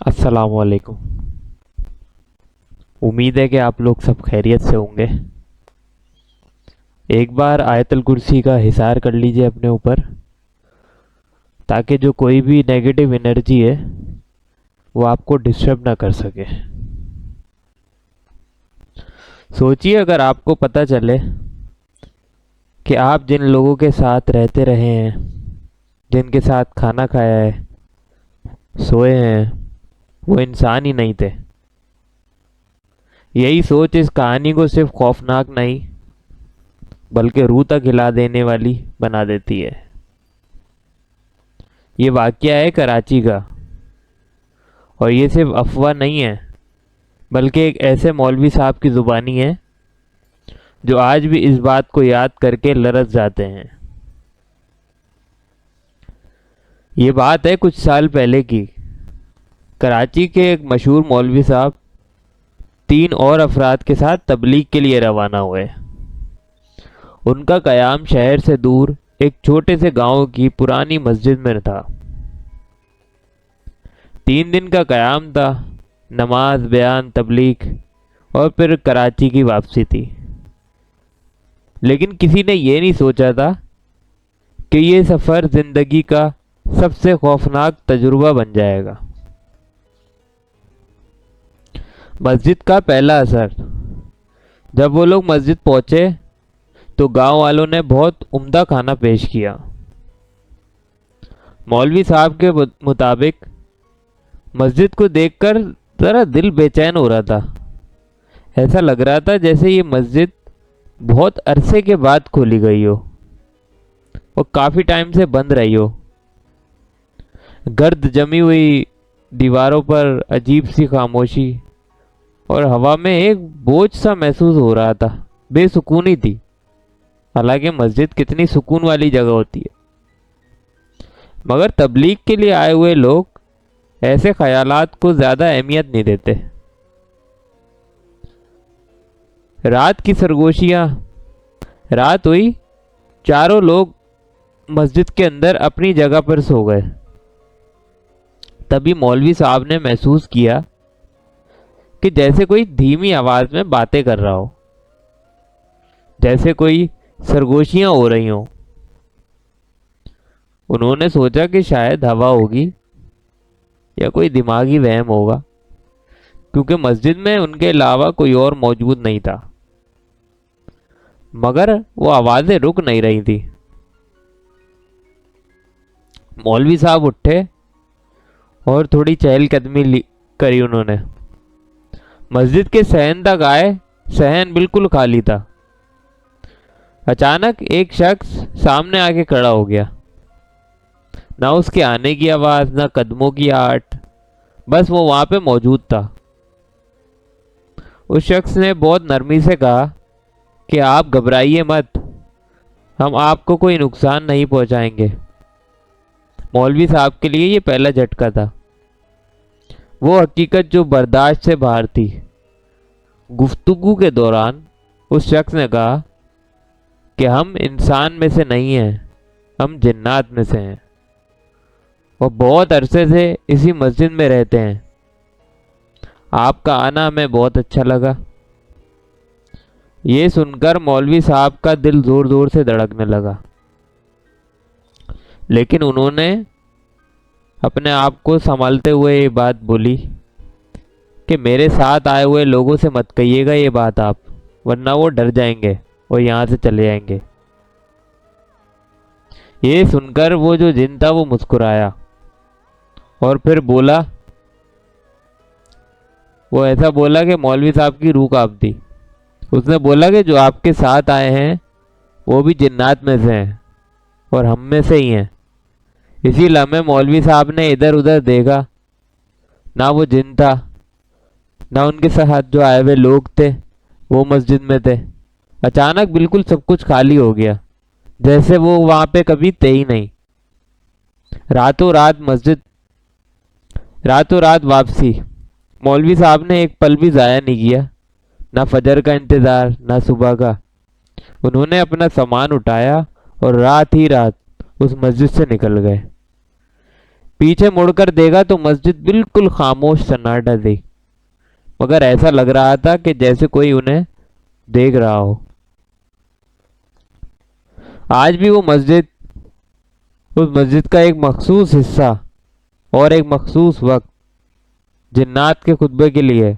السلام علیکم۔ امید ہے کہ آپ لوگ سب خیریت سے ہوں گے۔ ایک بار آیت الکرسی کا حصار کر لیجئے اپنے اوپر، تاکہ جو کوئی بھی نیگیٹو انرجی ہے وہ آپ کو ڈسٹرب نہ کر سکے۔ سوچئے اگر آپ کو پتہ چلے کہ آپ جن لوگوں کے ساتھ رہتے رہے ہیں، جن کے ساتھ کھانا کھایا ہے، سوئے ہیں، وہ انسان ہی نہیں تھے۔ یہی سوچ اس کہانی کو صرف خوفناک نہیں بلکہ روح تک ہلا دینے والی بنا دیتی ہے۔ یہ واقعہ ہے کراچی کا، اور یہ صرف افواہ نہیں ہے بلکہ ایک ایسے مولوی صاحب کی زبانی ہے جو آج بھی اس بات کو یاد کر کے لرز جاتے ہیں۔ یہ بات ہے کچھ سال پہلے کی۔ کراچی کے ایک مشہور مولوی صاحب 3 اور افراد کے ساتھ تبلیغ کے لیے روانہ ہوئے۔ ان کا قیام شہر سے دور ایک چھوٹے سے گاؤں کی پرانی مسجد میں تھا۔ 3 دن کا قیام تھا، نماز، بیان، تبلیغ اور پھر کراچی کی واپسی تھی۔ لیکن کسی نے یہ نہیں سوچا تھا کہ یہ سفر زندگی کا سب سے خوفناک تجربہ بن جائے گا۔ مسجد کا پہلا اثر۔ جب وہ لوگ مسجد پہنچے تو گاؤں والوں نے بہت عمدہ کھانا پیش کیا۔ مولوی صاحب کے مطابق مسجد کو دیکھ کر ذرا دل بے چین ہو رہا تھا۔ ایسا لگ رہا تھا جیسے یہ مسجد بہت عرصے کے بعد کھولی گئی ہو اور کافی ٹائم سے بند رہی ہو۔ گرد جمی ہوئی دیواروں پر عجیب سی خاموشی، اور ہوا میں ایک بوجھ سا محسوس ہو رہا تھا، بے سکونی تھی۔ حالانکہ مسجد کتنی سکون والی جگہ ہوتی ہے، مگر تبلیغ کے لیے آئے ہوئے لوگ ایسے خیالات کو زیادہ اہمیت نہیں دیتے۔ رات کی سرگوشیاں۔ رات ہوئی، چاروں لوگ مسجد کے اندر اپنی جگہ پر سو گئے۔ تبھی مولوی صاحب نے محسوس کیا کہ جیسے کوئی دھیمی آواز میں باتیں کر رہا ہو، جیسے کوئی سرگوشیاں ہو رہی ہوں۔ انہوں نے سوچا کہ شاید ہوا ہوگی یا کوئی دماغی وہم ہوگا، کیونکہ مسجد میں ان کے علاوہ کوئی اور موجود نہیں تھا۔ مگر وہ آوازیں رک نہیں رہی تھی۔ مولوی صاحب اٹھے اور تھوڑی چہل قدمی کری انہوں نے۔ مسجد کے صحن تک آئے۔ صحن بالکل خالی تھا۔ اچانک ایک شخص سامنے آ کے کھڑا ہو گیا۔ نہ اس کے آنے کی آواز، نہ قدموں کی آہٹ، بس وہ وہاں پہ موجود تھا۔ اس شخص نے بہت نرمی سے کہا کہ آپ گھبرائیے مت، ہم آپ کو کوئی نقصان نہیں پہنچائیں گے۔ مولوی صاحب کے لیے یہ پہلا جھٹکا تھا، وہ حقیقت جو برداشت سے باہر تھی۔ گفتگو کے دوران اس شخص نے کہا کہ ہم انسان میں سے نہیں ہیں، ہم جنات میں سے ہیں، اور بہت عرصے سے اسی مسجد میں رہتے ہیں۔ آپ کا آنا ہمیں بہت اچھا لگا۔ یہ سن کر مولوی صاحب کا دل زور زور سے دھڑکنے لگا، لیکن انہوں نے اپنے آپ کو سنبھالتے ہوئے یہ بات بولی کہ میرے ساتھ آئے ہوئے لوگوں سے مت کہیے گا یہ بات آپ، ورنہ وہ ڈر جائیں گے اور یہاں سے چلے جائیں گے۔ یہ سن کر وہ جو جن تھا وہ مسکرایا اور پھر بولا، وہ ایسا بولا کہ مولوی صاحب کی روح کانپ دی۔ اس نے بولا کہ جو آپ کے ساتھ آئے ہیں وہ بھی جنات میں سے ہیں اور ہم میں سے ہی ہیں۔ اسی لمحے مولوی صاحب نے ادھر ادھر دیکھا، نہ وہ جن تھا نہ ان کے ساتھ جو آئے ہوئے لوگ تھے وہ مسجد میں تھے۔ اچانک بالکل سب کچھ خالی ہو گیا، جیسے وہ وہاں پہ کبھی تھے ہی نہیں۔ راتوں رات واپسی۔ مولوی صاحب نے ایک پل بھی ضائع نہیں کیا، نہ فجر کا انتظار نہ صبح کا۔ انہوں نے اپنا سامان اٹھایا اور رات ہی رات اس مسجد سے نکل گئے۔ پیچھے مڑ کر دیکھا تو مسجد بالکل خاموش سناٹا تھی، مگر ایسا لگ رہا تھا کہ جیسے کوئی انہیں دیکھ رہا ہو۔ آج بھی وہ مسجد، اس مسجد کا ایک مخصوص حصہ اور ایک مخصوص وقت جنات کے خطبے کے لیے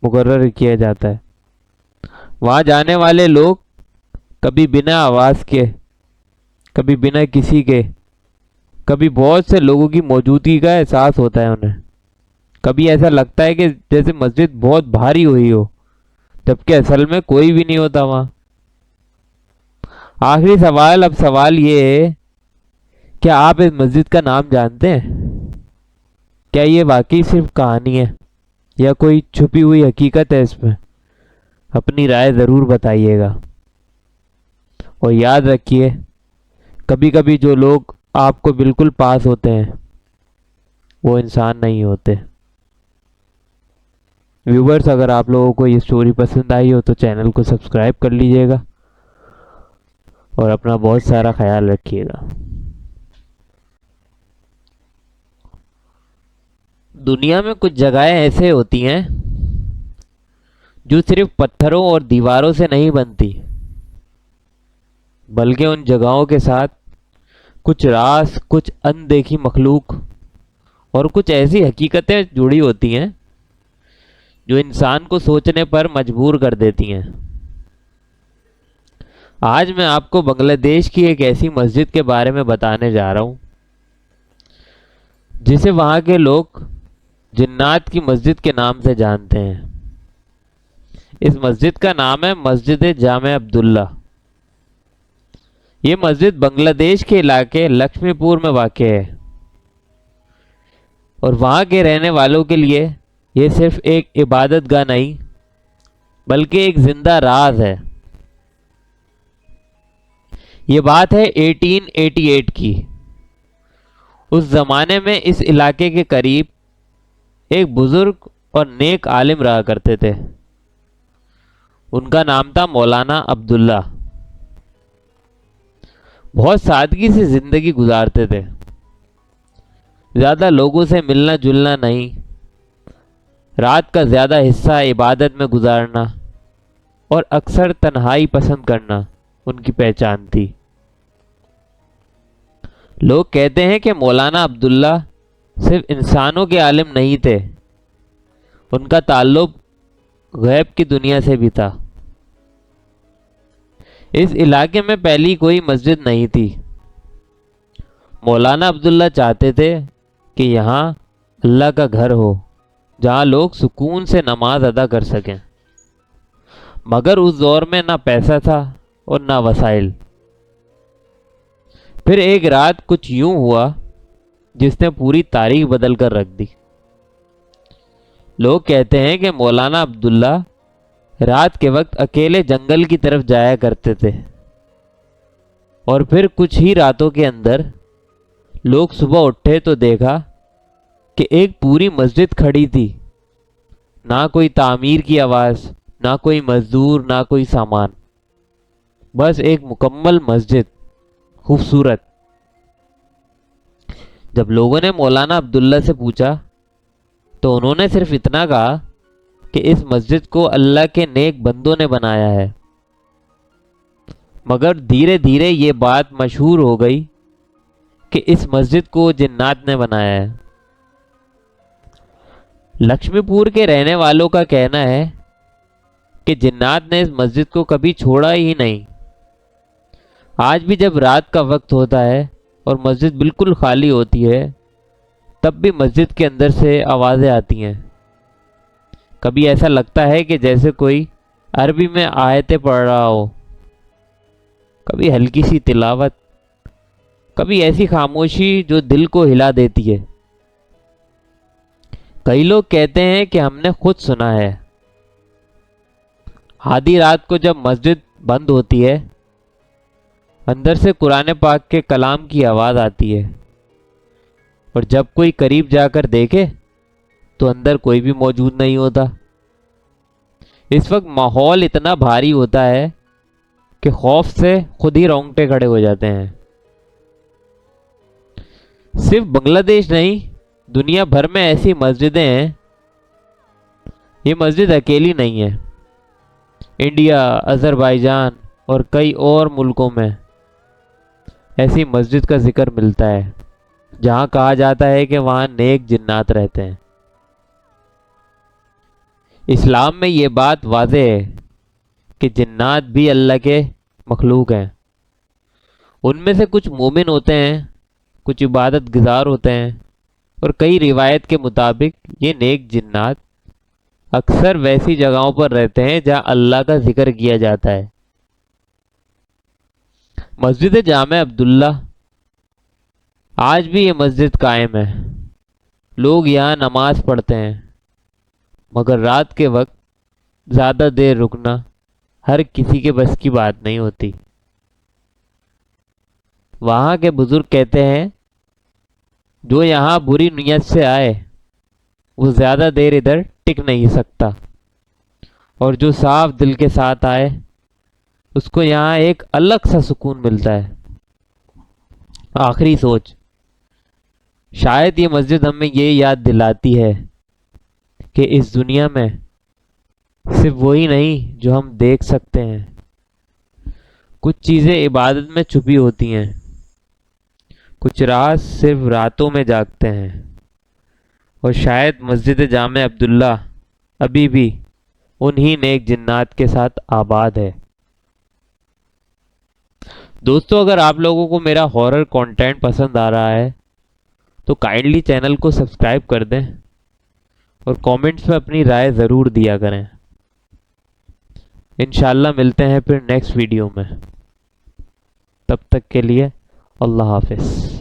مقرر کیا جاتا ہے۔ وہاں جانے والے لوگ کبھی بنا آواز کے، کبھی بنا کسی کے، کبھی بہت سے لوگوں کی موجودگی کا احساس ہوتا ہے انہیں۔ کبھی ایسا لگتا ہے کہ جیسے مسجد بہت بھاری ہوئی ہو، جبکہ اصل میں کوئی بھی نہیں ہوتا وہاں۔ آخری سوال، اب سوال یہ ہے، کیا آپ اس مسجد کا نام جانتے ہیں؟ کیا یہ واقعی صرف کہانی ہے یا کوئی چھپی ہوئی حقیقت ہے اس میں؟ اپنی رائے ضرور بتائیے گا، اور یاد رکھیے، کبھی کبھی جو لوگ آپ کو بالکل پاس ہوتے ہیں وہ انسان نہیں ہوتے۔ ویورز، اگر آپ لوگوں کو یہ سٹوری پسند آئی ہو تو چینل کو سبسکرائب کر لیجئے گا اور اپنا بہت سارا خیال رکھیے گا۔ دنیا میں کچھ جگہیں ایسے ہوتی ہیں جو صرف پتھروں اور دیواروں سے نہیں بنتی، بلکہ ان جگہوں کے ساتھ کچھ راز، کچھ اندیکھی مخلوق اور کچھ ایسی حقیقتیں جڑی ہوتی ہیں جو انسان کو سوچنے پر مجبور کر دیتی ہیں۔ آج میں آپ کو بنگلہ دیش کی ایک ایسی مسجد کے بارے میں بتانے جا رہا ہوں جسے وہاں کے لوگ جنات کی مسجد کے نام سے جانتے ہیں۔ اس مسجد کا نام ہے مسجد جامع عبداللہ۔ یہ مسجد بنگلہ دیش کے علاقے لکشمی پور میں واقع ہے، اور وہاں کے رہنے والوں کے لیے یہ صرف ایک عبادت گاہ نہیں بلکہ ایک زندہ راز ہے۔ یہ بات ہے 1888 کی۔ اس زمانے میں اس علاقے کے قریب ایک بزرگ اور نیک عالم رہا کرتے تھے۔ ان کا نام تھا مولانا عبداللہ۔ بہت سادگی سے زندگی گزارتے تھے، زیادہ لوگوں سے ملنا جلنا نہیں، رات کا زیادہ حصہ عبادت میں گزارنا اور اکثر تنہائی پسند کرنا ان کی پہچان تھی۔ لوگ کہتے ہیں کہ مولانا عبداللہ صرف انسانوں کے عالم نہیں تھے، ان کا تعلق غیب کی دنیا سے بھی تھا۔ اس علاقے میں پہلی کوئی مسجد نہیں تھی۔ مولانا عبداللہ چاہتے تھے کہ یہاں اللہ کا گھر ہو جہاں لوگ سکون سے نماز ادا کر سکیں، مگر اس دور میں نہ پیسہ تھا اور نہ وسائل۔ پھر ایک رات کچھ یوں ہوا جس نے پوری تاریخ بدل کر رکھ دی۔ لوگ کہتے ہیں کہ مولانا عبداللہ رات کے وقت اکیلے جنگل کی طرف جایا کرتے تھے، اور پھر کچھ ہی راتوں کے اندر لوگ صبح اٹھے تو دیکھا کہ ایک پوری مسجد کھڑی تھی، نہ کوئی تعمیر کی آواز، نہ کوئی مزدور، نہ کوئی سامان، بس ایک مکمل مسجد، خوبصورت۔ جب لوگوں نے مولانا عبداللہ سے پوچھا تو انہوں نے صرف اتنا کہا کہ اس مسجد کو اللہ کے نیک بندوں نے بنایا ہے، مگر دھیرے دھیرے یہ بات مشہور ہو گئی کہ اس مسجد کو جنات نے بنایا ہے۔ لکشمی پور کے رہنے والوں کا کہنا ہے کہ جنات نے اس مسجد کو کبھی چھوڑا ہی نہیں۔ آج بھی جب رات کا وقت ہوتا ہے اور مسجد بالکل خالی ہوتی ہے، تب بھی مسجد کے اندر سے آوازیں آتی ہیں۔ کبھی ایسا لگتا ہے کہ جیسے کوئی عربی میں آیتیں پڑھ رہا ہو، کبھی ہلکی سی تلاوت، کبھی ایسی خاموشی جو دل کو ہلا دیتی ہے۔ کئی لوگ کہتے ہیں کہ ہم نے خود سنا ہے، آدھی رات کو جب مسجد بند ہوتی ہے، اندر سے قرآن پاک کے کلام کی آواز آتی ہے، اور جب کوئی قریب جا کر دیکھے تو اندر کوئی بھی موجود نہیں ہوتا۔ اس وقت ماحول اتنا بھاری ہوتا ہے کہ خوف سے خود ہی رونگٹے کھڑے ہو جاتے ہیں۔ صرف بنگلہ دیش نہیں، دنیا بھر میں ایسی مسجدیں ہیں. یہ مسجد اکیلی نہیں ہے. انڈیا، آذربائیجان اور کئی اور ملکوں میں ایسی مسجد کا ذکر ملتا ہے جہاں کہا جاتا ہے کہ وہاں نیک جنات رہتے ہیں. اسلام میں یہ بات واضح ہے کہ جنات بھی اللہ کے مخلوق ہیں. ان میں سے کچھ مومن ہوتے ہیں، کچھ عبادت گزار ہوتے ہیں، اور کئی روایت کے مطابق یہ نیک جنات اکثر ویسی جگہوں پر رہتے ہیں جہاں اللہ کا ذکر کیا جاتا ہے. مسجد جامع عبداللہ، آج بھی یہ مسجد قائم ہے. لوگ یہاں نماز پڑھتے ہیں، مگر رات کے وقت زیادہ دیر رکنا ہر کسی کے بس کی بات نہیں ہوتی. وہاں کے بزرگ کہتے ہیں جو یہاں بری نیت سے آئے وہ زیادہ دیر ادھر ٹک نہیں سکتا، اور جو صاف دل کے ساتھ آئے اس کو یہاں ایک الگ سا سکون ملتا ہے. آخری سوچ، شاید یہ مسجد ہمیں یہ یاد دلاتی ہے کہ اس دنیا میں صرف وہی نہیں جو ہم دیکھ سکتے ہیں. کچھ چیزیں عبادت میں چھپی ہوتی ہیں، کچھ راز صرف راتوں میں جاگتے ہیں، اور شاید مسجد جامع عبداللہ ابھی بھی انہی نیک جنات کے ساتھ آباد ہے. دوستو، اگر آپ لوگوں کو میرا ہارر کنٹینٹ پسند آ رہا ہے تو کائنڈلی چینل کو سبسکرائب کر دیں اور کامنٹس میں اپنی رائے ضرور دیا کریں. انشاءاللہ ملتے ہیں پھر نیکسٹ ویڈیو میں. تب تک کے لیے اللہ حافظ.